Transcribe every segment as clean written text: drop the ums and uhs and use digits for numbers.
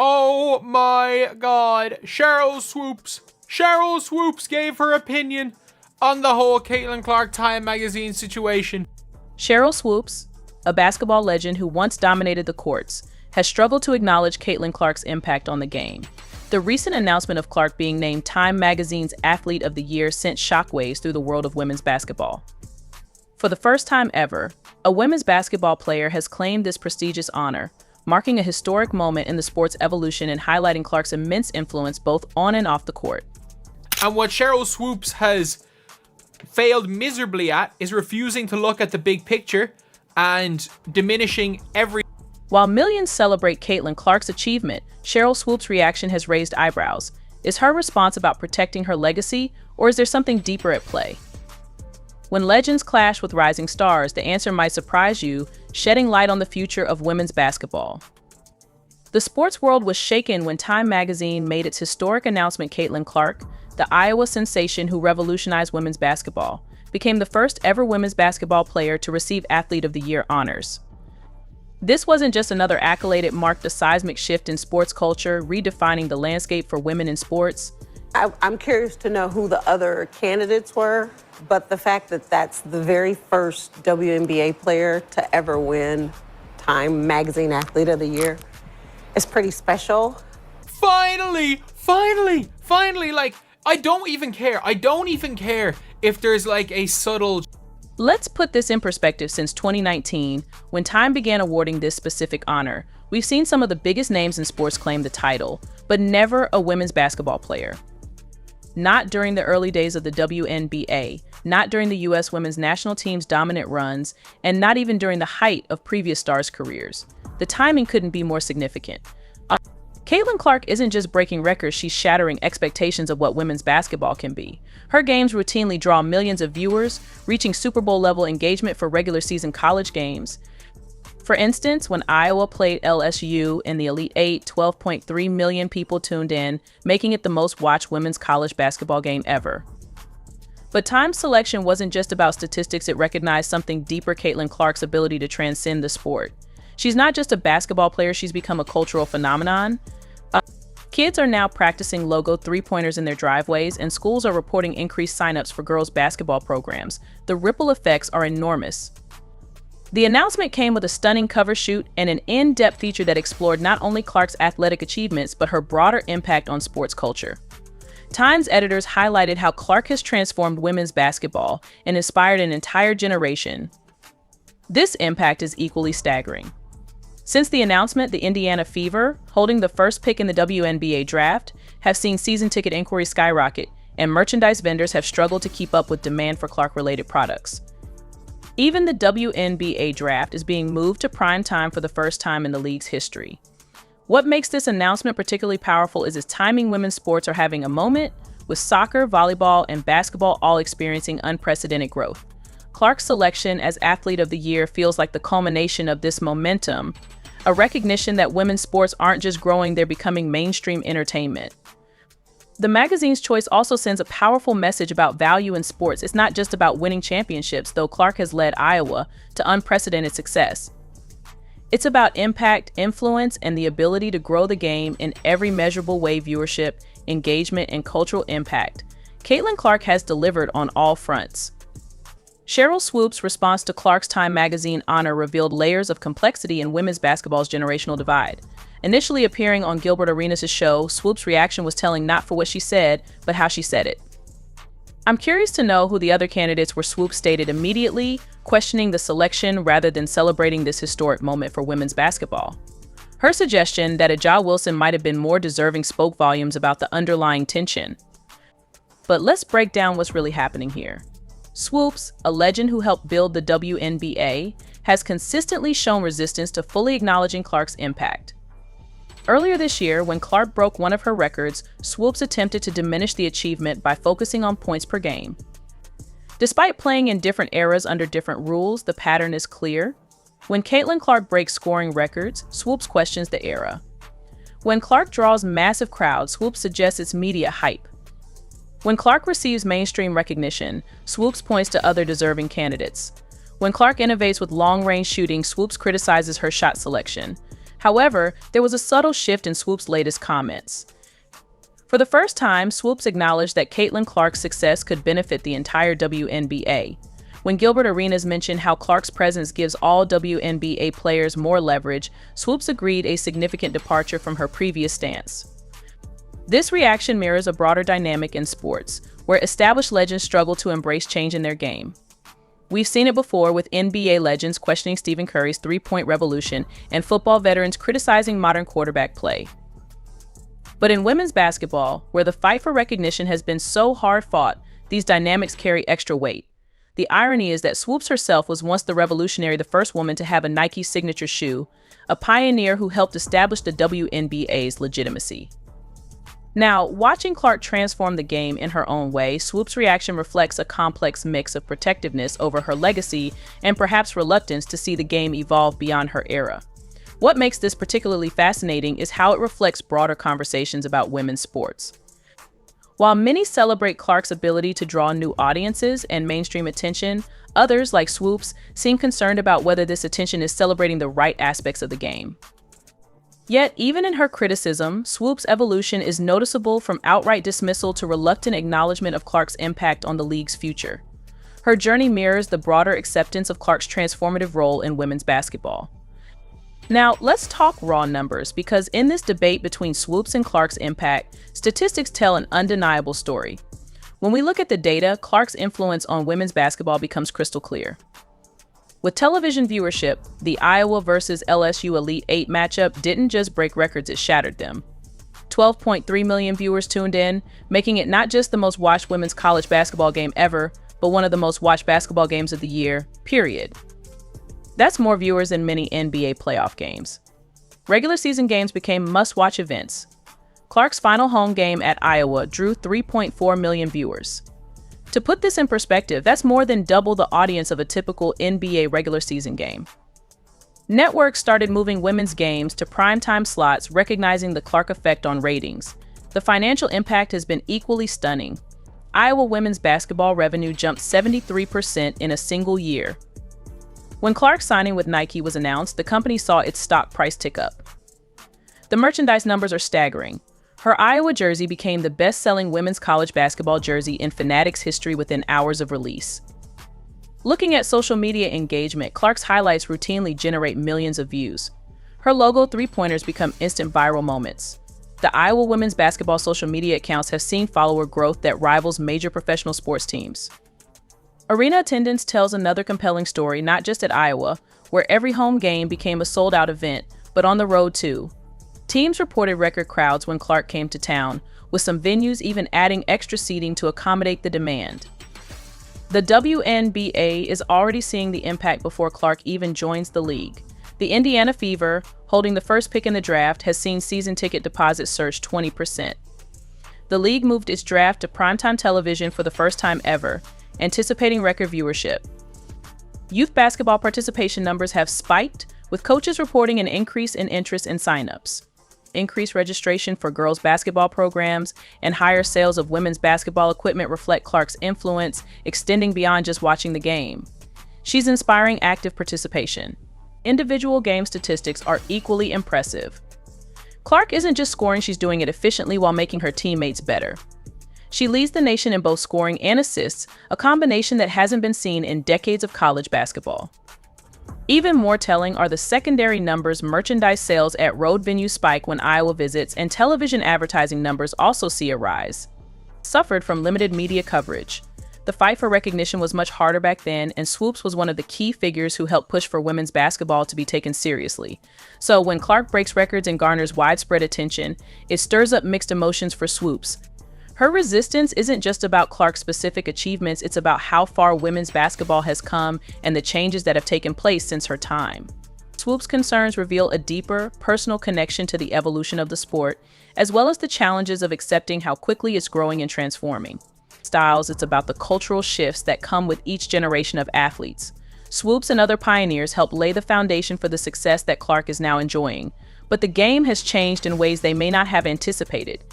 Oh my god, Sheryl Swoopes. Sheryl Swoopes gave her opinion on the whole Caitlin Clark Time magazine situation. Sheryl Swoopes, a basketball legend who once dominated the courts, has struggled to acknowledge Caitlin Clark's impact on the game. The recent announcement of Clark being named Time magazine's Athlete of the Year sent shockwaves through the world of women's basketball. For the first time ever, a women's basketball player has claimed this prestigious honor, marking a historic moment in the sport's evolution and highlighting Clark's immense influence both on and off the court. And what Sheryl Swoopes has failed miserably at is refusing to look at the big picture and diminishing every... While millions celebrate Caitlin Clark's achievement, Sheryl Swoopes' reaction has raised eyebrows. Is her response about protecting her legacy, or is there something deeper at play? When legends clash with rising stars, the answer might surprise you, shedding light on the future of women's basketball. The sports world was shaken when Time magazine made its historic announcement. Caitlin Clark, the Iowa sensation who revolutionized women's basketball, became the first ever women's basketball player to receive Athlete of the Year honors. This wasn't just another accolade, it marked a seismic shift in sports culture, redefining the landscape for women in sports. I'm curious to know who the other candidates were, but the fact that that's the very first WNBA player to ever win Time Magazine Athlete of the Year is pretty special. Finally, like, I don't even care if there's like a subtle... Let's put this in perspective. Since 2019, when Time began awarding this specific honor, we've seen some of the biggest names in sports claim the title, but never a women's basketball player. Not during the early days of the WNBA, not during the U.S. women's national team's dominant runs, and not even during the height of previous stars' careers. The timing couldn't be more significant. Caitlin Clark isn't just breaking records, she's shattering expectations of what women's basketball can be. Her games routinely draw millions of viewers, reaching Super Bowl-level engagement for regular season college games. For instance, when Iowa played LSU in the Elite Eight, 12.3 million people tuned in, making it the most watched women's college basketball game ever. But Time's selection wasn't just about statistics, it recognized something deeper: Caitlin Clark's ability to transcend the sport. She's not just a basketball player, she's become a cultural phenomenon. Kids are now practicing logo three-pointers in their driveways, and schools are reporting increased signups for girls' basketball programs. The ripple effects are enormous. The announcement came with a stunning cover shoot and an in-depth feature that explored not only Clark's athletic achievements, but her broader impact on sports culture. Time's editors highlighted how Clark has transformed women's basketball and inspired an entire generation. This impact is equally staggering. Since the announcement, the Indiana Fever, holding the first pick in the WNBA draft, have seen season ticket inquiries skyrocket, and merchandise vendors have struggled to keep up with demand for Clark-related products. Even the WNBA draft is being moved to prime time for the first time in the league's history. What makes this announcement particularly powerful is its timing. Women's sports are having a moment, with soccer, volleyball, and basketball all experiencing unprecedented growth. Clark's selection as Athlete of the Year feels like the culmination of this momentum, a recognition that women's sports aren't just growing, they're becoming mainstream entertainment. The magazine's choice also sends a powerful message about value in sports. It's not just about winning championships, though Clark has led Iowa to unprecedented success. It's about impact, influence, and the ability to grow the game in every measurable way: viewership, engagement, and cultural impact. Caitlin Clark has delivered on all fronts. Sheryl Swoopes' response to Clark's Time magazine honor revealed layers of complexity in women's basketball's generational divide. Initially appearing on Gilbert Arenas' show, Swoopes' reaction was telling, not for what she said, but how she said it. "I'm curious to know who the other candidates were," Swoopes stated immediately, questioning the selection rather than celebrating this historic moment for women's basketball. Her suggestion that Aja Wilson might have been more deserving spoke volumes about the underlying tension. But let's break down what's really happening here. Swoopes, a legend who helped build the WNBA, has consistently shown resistance to fully acknowledging Clark's impact. Earlier this year, when Clark broke one of her records, Swoopes attempted to diminish the achievement by focusing on points per game. Despite playing in different eras under different rules, the pattern is clear. When Caitlin Clark breaks scoring records, Swoopes questions the era. When Clark draws massive crowds, Swoopes suggests it's media hype. When Clark receives mainstream recognition, Swoopes points to other deserving candidates. When Clark innovates with long-range shooting, Swoopes criticizes her shot selection. However, there was a subtle shift in Swoopes' latest comments. For the first time, Swoopes acknowledged that Caitlin Clark's success could benefit the entire WNBA. When Gilbert Arenas mentioned how Clark's presence gives all WNBA players more leverage, Swoopes agreed, a significant departure from her previous stance. This reaction mirrors a broader dynamic in sports, where established legends struggle to embrace change in their game. We've seen it before, with NBA legends questioning Stephen Curry's three-point revolution and football veterans criticizing modern quarterback play. But in women's basketball, where the fight for recognition has been so hard-fought, these dynamics carry extra weight. The irony is that Swoopes herself was once the revolutionary, the first woman to have a Nike signature shoe, a pioneer who helped establish the WNBA's legitimacy. Now, watching Clark transform the game in her own way, Swoopes' reaction reflects a complex mix of protectiveness over her legacy and perhaps reluctance to see the game evolve beyond her era. What makes this particularly fascinating is how it reflects broader conversations about women's sports. While many celebrate Clark's ability to draw new audiences and mainstream attention, others, like Swoopes, seem concerned about whether this attention is celebrating the right aspects of the game. Yet, even in her criticism, Swoopes' evolution is noticeable, from outright dismissal to reluctant acknowledgement of Clark's impact on the league's future. Her journey mirrors the broader acceptance of Clark's transformative role in women's basketball. Now, let's talk raw numbers, because in this debate between Swoopes and Clark's impact, statistics tell an undeniable story. When we look at the data, Clark's influence on women's basketball becomes crystal clear. With television viewership, the Iowa versus LSU Elite Eight matchup didn't just break records, it shattered them. 12.3 million viewers tuned in, making it not just the most watched women's college basketball game ever, but one of the most watched basketball games of the year, period. That's more viewers than many NBA playoff games. Regular season games became must-watch events. Clark's final home game at Iowa drew 3.4 million viewers. To put this in perspective, that's more than double the audience of a typical NBA regular season game. Networks started moving women's games to primetime slots, recognizing the Clark effect on ratings. The financial impact has been equally stunning. Iowa women's basketball revenue jumped 73% in a single year. When Clark's signing with Nike was announced, the company saw its stock price tick up. The merchandise numbers are staggering. Her Iowa jersey became the best-selling women's college basketball jersey in Fanatics history within hours of release. Looking at social media engagement, Clark's highlights routinely generate millions of views. Her logo three-pointers become instant viral moments. The Iowa women's basketball social media accounts have seen follower growth that rivals major professional sports teams. Arena attendance tells another compelling story, not just at Iowa, where every home game became a sold-out event, but on the road too. Teams reported record crowds when Clark came to town, with some venues even adding extra seating to accommodate the demand. The WNBA is already seeing the impact before Clark even joins the league. The Indiana Fever, holding the first pick in the draft, has seen season ticket deposits surge 20%. The league moved its draft to primetime television for the first time ever, anticipating record viewership. Youth basketball participation numbers have spiked, with coaches reporting an increase in interest in signups. Increased registration for girls' basketball programs and higher sales of women's basketball equipment reflect Clark's influence, extending beyond just watching the game. She's inspiring active participation. Individual game statistics are equally impressive. Clark isn't just scoring, she's doing it efficiently while making her teammates better. She leads the nation in both scoring and assists, a combination that hasn't been seen in decades of college basketball. Even more telling are the secondary numbers. Merchandise sales at road venues spike when Iowa visits, and television advertising numbers also see a rise. Suffered from limited media coverage. The fight for recognition was much harder back then, and Swoopes was one of the key figures who helped push for women's basketball to be taken seriously. So when Clark breaks records and garners widespread attention, it stirs up mixed emotions for Swoopes. Her resistance isn't just about Clark's specific achievements, it's about how far women's basketball has come and the changes that have taken place since her time. Swoopes' concerns reveal a deeper, personal connection to the evolution of the sport, as well as the challenges of accepting how quickly it's growing and transforming. Styles, it's about the cultural shifts that come with each generation of athletes. Swoopes and other pioneers helped lay the foundation for the success that Clark is now enjoying, but the game has changed in ways they may not have anticipated.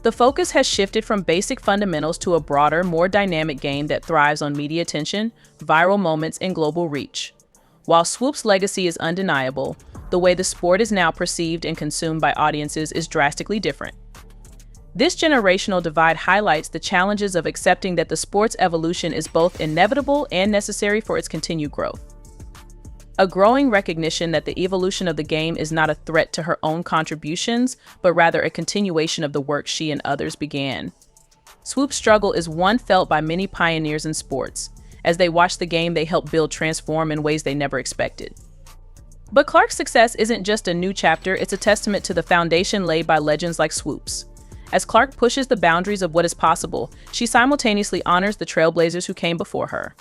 The focus has shifted from basic fundamentals to a broader, more dynamic game that thrives on media attention, viral moments, and global reach. While Swoopes' legacy is undeniable, the way the sport is now perceived and consumed by audiences is drastically different. This generational divide highlights the challenges of accepting that the sport's evolution is both inevitable and necessary for its continued growth. A growing recognition that the evolution of the game is not a threat to her own contributions, but rather a continuation of the work she and others began. Swoopes' struggle is one felt by many pioneers in sports. As they watch the game they helped build transform in ways they never expected. But Clark's success isn't just a new chapter, it's a testament to the foundation laid by legends like Swoopes. As Clark pushes the boundaries of what is possible, she simultaneously honors the trailblazers who came before her.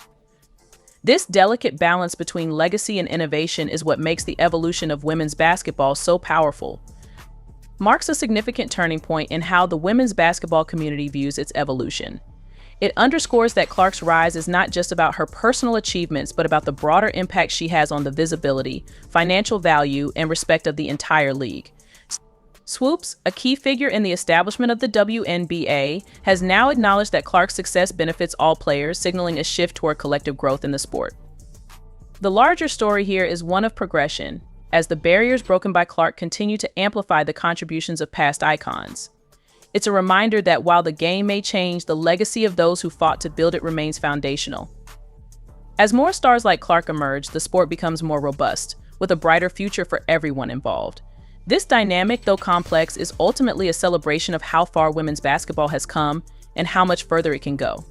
This delicate balance between legacy and innovation is what makes the evolution of women's basketball so powerful. Marks a significant turning point in how the women's basketball community views its evolution. It underscores that Clark's rise is not just about her personal achievements, but about the broader impact she has on the visibility, financial value, and respect of the entire league. Swoopes, a key figure in the establishment of the WNBA, has now acknowledged that Clark's success benefits all players, signaling a shift toward collective growth in the sport. The larger story here is one of progression, as the barriers broken by Clark continue to amplify the contributions of past icons. It's a reminder that while the game may change, the legacy of those who fought to build it remains foundational. As more stars like Clark emerge, the sport becomes more robust, with a brighter future for everyone involved. This dynamic, though complex, is ultimately a celebration of how far women's basketball has come and how much further it can go.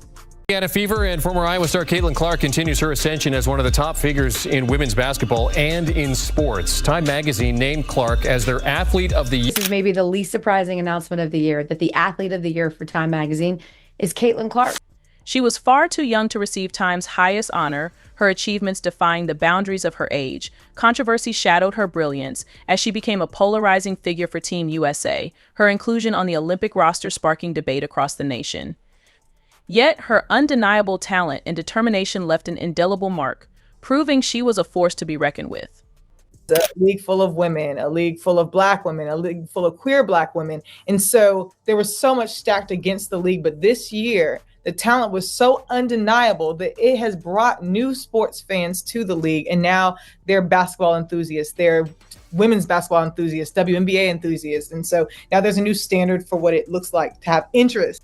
Indiana Fever and former Iowa star Caitlin Clark continues her ascension as one of the top figures in women's basketball and in sports. Time magazine named Clark as their athlete of the year. This is maybe the least surprising announcement of the year, that the athlete of the year for Time magazine is Caitlin Clark. She was far too young to receive Time's highest honor, her achievements defying the boundaries of her age. Controversy shadowed her brilliance as she became a polarizing figure for Team USA, her inclusion on the Olympic roster sparking debate across the nation. Yet, her undeniable talent and determination left an indelible mark, proving she was a force to be reckoned with. A league full of women, a league full of Black women, a league full of queer Black women. And so there was so much stacked against the league. But this year, the talent was so undeniable that it has brought new sports fans to the league. And now they're basketball enthusiasts. They're women's basketball enthusiasts, WNBA enthusiasts. And so now there's a new standard for what it looks like to have interest.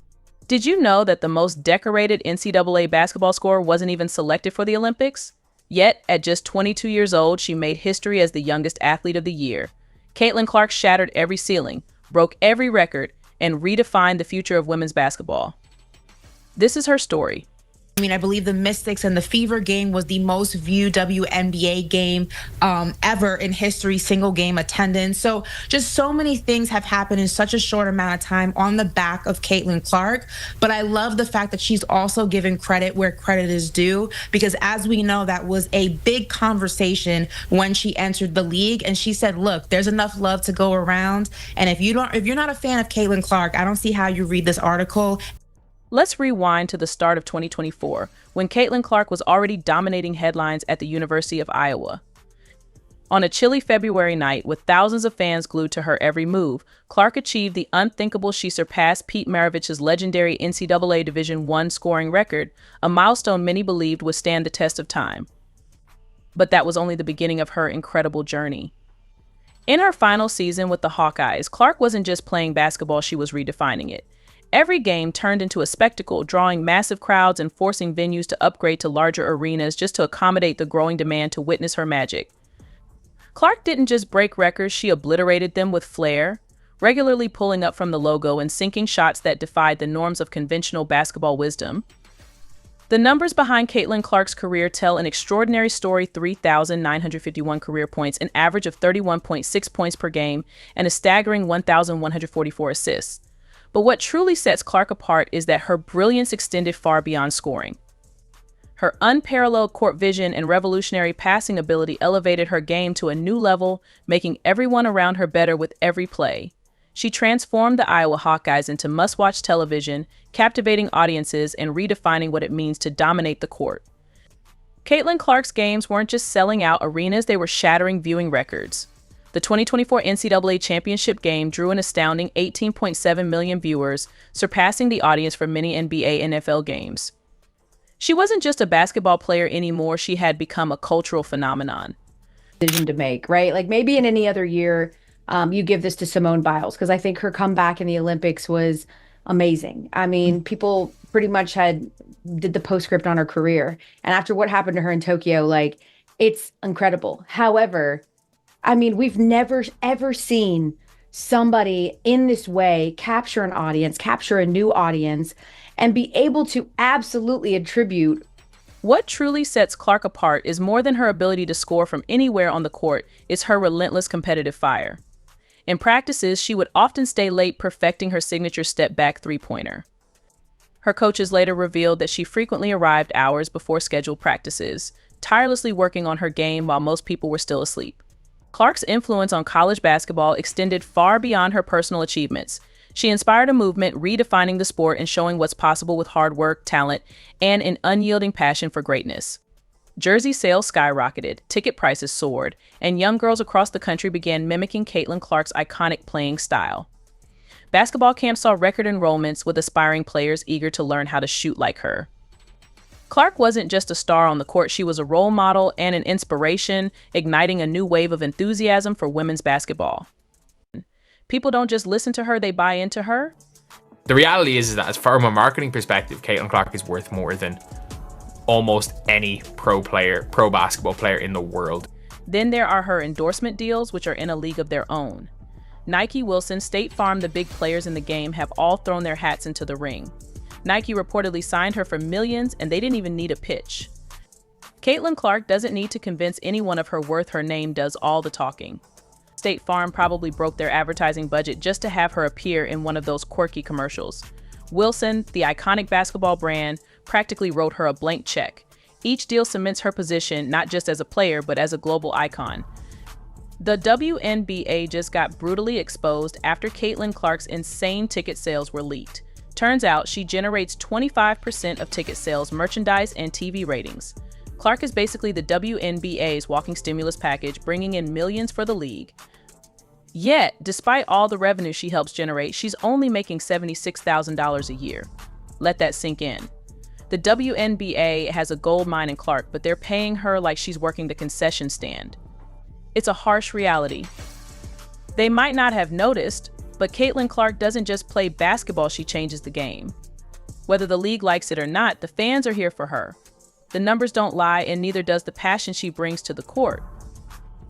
Did you know that the most decorated NCAA basketball scorer wasn't even selected for the Olympics? Yet, at just 22 years old, she made history as the youngest athlete of the year. Caitlin Clark shattered every ceiling, broke every record, and redefined the future of women's basketball. This is her story. I mean, I believe the Mystics and the Fever game was the most viewed WNBA game ever in history, single game attendance. So just so many things have happened in such a short amount of time on the back of Caitlin Clark. But I love the fact that she's also given credit where credit is due, because as we know, that was a big conversation when she entered the league. And she said, look, there's enough love to go around. And if you're not a fan of Caitlin Clark, I don't see how you read this article. Let's rewind to the start of 2024, when Caitlin Clark was already dominating headlines at the University of Iowa. On a chilly February night, with thousands of fans glued to her every move, Clark achieved the unthinkable. She surpassed Pete Maravich's legendary NCAA Division I scoring record, a milestone many believed would stand the test of time. But that was only the beginning of her incredible journey. In her final season with the Hawkeyes, Clark wasn't just playing basketball, she was redefining it. Every game turned into a spectacle, drawing massive crowds and forcing venues to upgrade to larger arenas just to accommodate the growing demand to witness her magic. Clark didn't just break records, she obliterated them with flair, regularly pulling up from the logo and sinking shots that defied the norms of conventional basketball wisdom. The numbers behind Caitlin Clark's career tell an extraordinary story: 3,951 career points, an average of 31.6 points per game, and a staggering 1,144 assists. But what truly sets Clark apart is that her brilliance extended far beyond scoring. Her unparalleled court vision and revolutionary passing ability elevated her game to a new level, making everyone around her better with every play. She transformed the Iowa Hawkeyes into must-watch television, captivating audiences and redefining what it means to dominate the court. Caitlin Clark's games weren't just selling out arenas, they were shattering viewing records. The 2024 NCAA Championship game drew an astounding 18.7 million viewers, surpassing the audience for many NBA and NFL games. She wasn't just a basketball player anymore, she had become a cultural phenomenon. decision to make, right? Like maybe in any other year, you give this to Simone Biles because I think her comeback in the Olympics was amazing. I mean, people pretty much did the postscript on her career, and after what happened to her in Tokyo, like it's incredible. However, I mean, we've never ever seen somebody in this way capture an audience, capture a new audience, and be able to absolutely attribute. What truly sets Clark apart is more than her ability to score from anywhere on the court, it's her relentless competitive fire. In practices, she would often stay late perfecting her signature step-back three-pointer. Her coaches later revealed that she frequently arrived hours before scheduled practices, tirelessly working on her game while most people were still asleep. Clark's influence on college basketball extended far beyond her personal achievements. She inspired a movement redefining the sport and showing what's possible with hard work, talent, and an unyielding passion for greatness. Jersey sales skyrocketed, ticket prices soared, and young girls across the country began mimicking Caitlin Clark's iconic playing style. Basketball camps saw record enrollments with aspiring players eager to learn how to shoot like her. Clark wasn't just a star on the court, she was a role model and an inspiration, igniting a new wave of enthusiasm for women's basketball. People don't just listen to her, they buy into her. The reality is that, as from a marketing perspective, Caitlin Clark is worth more than almost any pro basketball player in the world. Then there are her endorsement deals, which are in a league of their own. Nike, Wilson, State Farm, the big players in the game have all thrown their hats into the ring. Nike reportedly signed her for millions, and they didn't even need a pitch. Caitlin Clark doesn't need to convince anyone of her worth, her name does all the talking. State Farm probably broke their advertising budget just to have her appear in one of those quirky commercials. Wilson, the iconic basketball brand, practically wrote her a blank check. Each deal cements her position not just as a player, but as a global icon. The WNBA just got brutally exposed after Caitlin Clark's insane ticket sales were leaked. Turns out she generates 25% of ticket sales, merchandise, and TV ratings. Clark is basically the WNBA's walking stimulus package, bringing in millions for the league. Yet, despite all the revenue she helps generate, she's only making $76,000 a year. Let that sink in. The WNBA has a gold mine in Clark, but they're paying her like she's working the concession stand. It's a harsh reality. They might not have noticed, but Caitlin Clark doesn't just play basketball, she changes the game. Whether the league likes it or not, the fans are here for her. The numbers don't lie, and neither does the passion she brings to the court.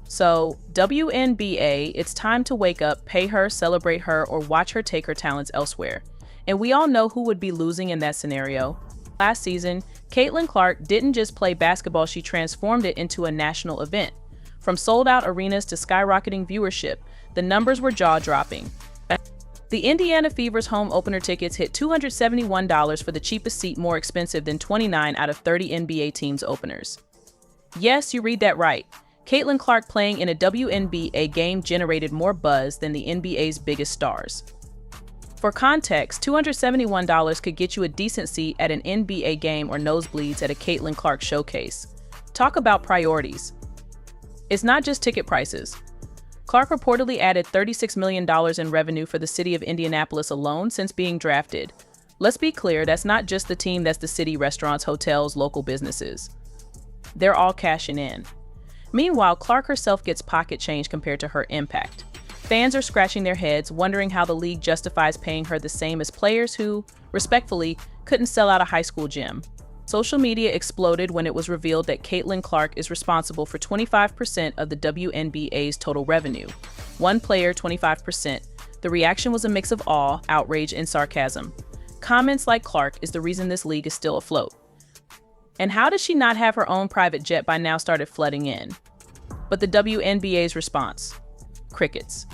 So, WNBA, it's time to wake up, pay her, celebrate her, or watch her take her talents elsewhere. And we all know who would be losing in that scenario. Last season, Caitlin Clark didn't just play basketball, she transformed it into a national event. From sold-out arenas to skyrocketing viewership, the numbers were jaw-dropping. The Indiana Fever's home opener tickets hit $271 for the cheapest seat, more expensive than 29 out of 30 NBA teams' openers. Yes, you read that right. Caitlin Clark playing in a WNBA game generated more buzz than the NBA's biggest stars. For context, $271 could get you a decent seat at an NBA game or nosebleeds at a Caitlin Clark showcase. Talk about priorities. It's not just ticket prices. Clark reportedly added $36 million in revenue for the city of Indianapolis alone since being drafted. Let's be clear, that's not just the team, that's the city, restaurants, hotels, local businesses. They're all cashing in. Meanwhile, Clark herself gets pocket change compared to her impact. Fans are scratching their heads, wondering how the league justifies paying her the same as players who, respectfully, couldn't sell out a high school gym. Social media exploded when it was revealed that Caitlin Clark is responsible for 25% of the WNBA's total revenue. One player, 25%. The reaction was a mix of awe, outrage, and sarcasm. Comments like "Clark is the reason this league is still afloat." And how does she not have her own private jet by now started flooding in? But the WNBA's response? Crickets.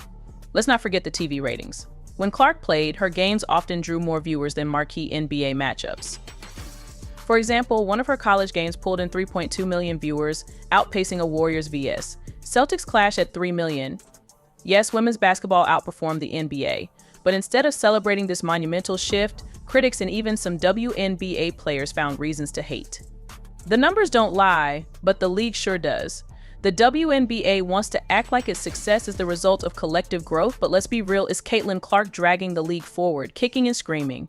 Let's not forget the TV ratings. When Clark played, her games often drew more viewers than marquee NBA matchups. For example, one of her college games pulled in 3.2 million viewers, outpacing a Warriors vs. Celtics clash at 3 million. Yes, women's basketball outperformed the NBA, but instead of celebrating this monumental shift, critics and even some WNBA players found reasons to hate. The numbers don't lie, but the league sure does. The WNBA wants to act like its success is the result of collective growth, but let's be real, it's Caitlin Clark dragging the league forward, kicking and screaming.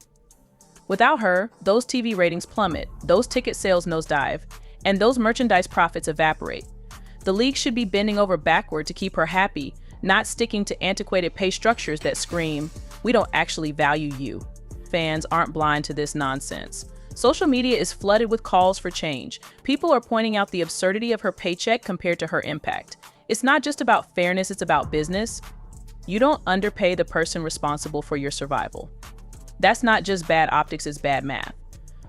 Without her, those TV ratings plummet, those ticket sales nosedive, and those merchandise profits evaporate. The league should be bending over backward to keep her happy, not sticking to antiquated pay structures that scream, "We don't actually value you." Fans aren't blind to this nonsense. Social media is flooded with calls for change. People are pointing out the absurdity of her paycheck compared to her impact. It's not just about fairness, it's about business. You don't underpay the person responsible for your survival. That's not just bad optics, it's bad math.